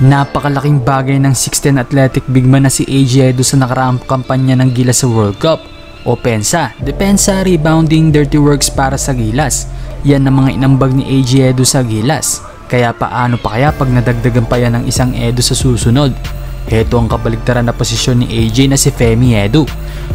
Napakalaking bagay ng 6'10" athletic big man na si AJ Edo sa nakaraang kampanya ng Gilas sa World Cup. Opensa, depensa, rebounding, dirty works para sa Gilas. Yan ang mga inambag ni AJ Edo sa Gilas. Kaya paano pa kaya pag nadagdagan pa yan ng isang Edo sa susunod? Heto ang kabaligtaran na posisyon ni AJ na si Femi Edo.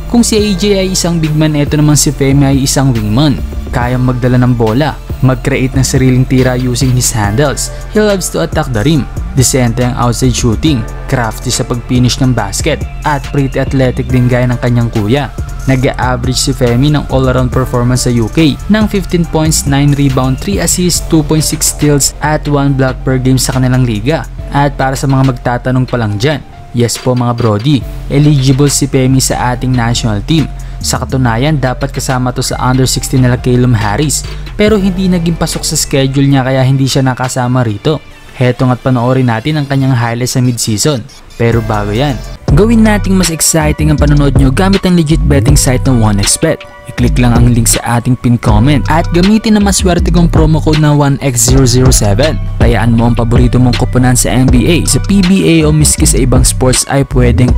Kung si AJ ay isang big man, eto naman si Femi ay isang wingman. Kayang magdala ng bola, mag-create ng sariling tira using his handles. He loves to attack the rim. Decente ang outside shooting, crafty sa pag-finish ng basket, at pretty athletic din gaya ng kanyang kuya. Nag-a-average si Femi ng all-around performance sa UK ng 15 points, 9 rebound, 3 assists, 2.6 steals at 1 block per game sa kanilang liga. At para sa mga magtatanong pa lang dyan, yes po mga brody, eligible si Femi sa ating national team. Sa katunayan, dapat kasama to sa under 16 nila Calum Harris, pero hindi naging pasok sa schedule niya kaya hindi siya nakasama rito. Heto nga't panoorin natin ang kanyang highlights sa mid-season. Pero bago yan, gawin nating mas exciting ang panonood nyo gamit ang legit betting site ng 1xBet. I-click lang ang link sa ating pin comment at gamitin ang maswerte kong promo code na 1x007. Tayaan mo ang paborito mong koponan sa NBA, sa PBA o miski sa ibang sports ay pwede.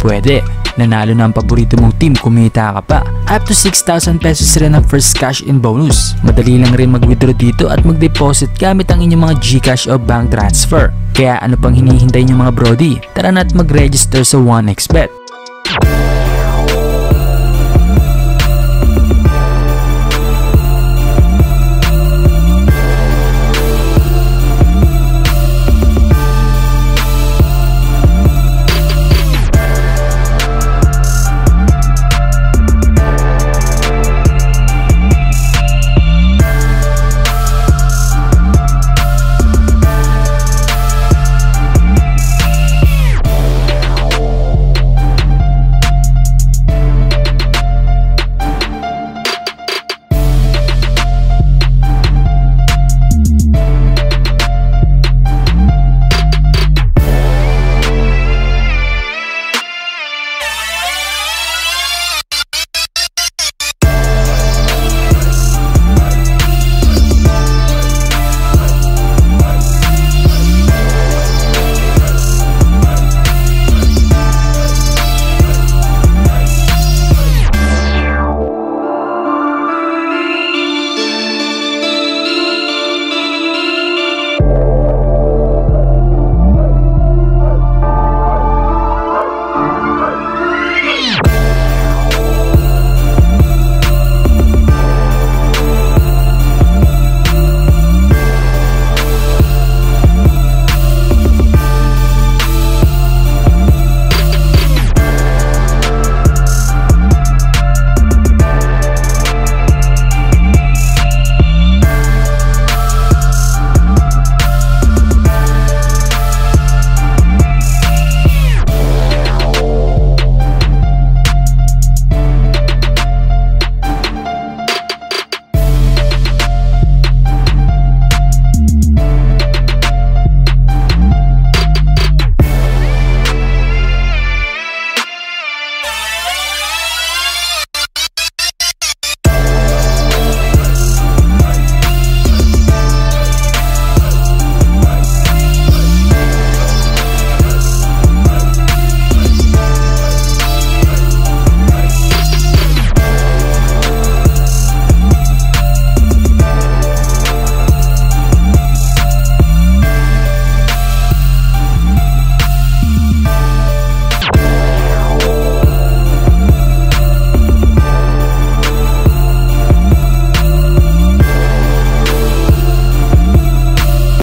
Nanalo na ang paborito mong team, kumita ka pa. Up to 6,000 pesos rin ang first cash in bonus. Madali lang rin mag-withdraw dito at mag-deposit gamit ang inyong mga GCash o bank transfer. Kaya ano pang hinihintay nyo mga brody? Tara na't mag-register sa 1xBet.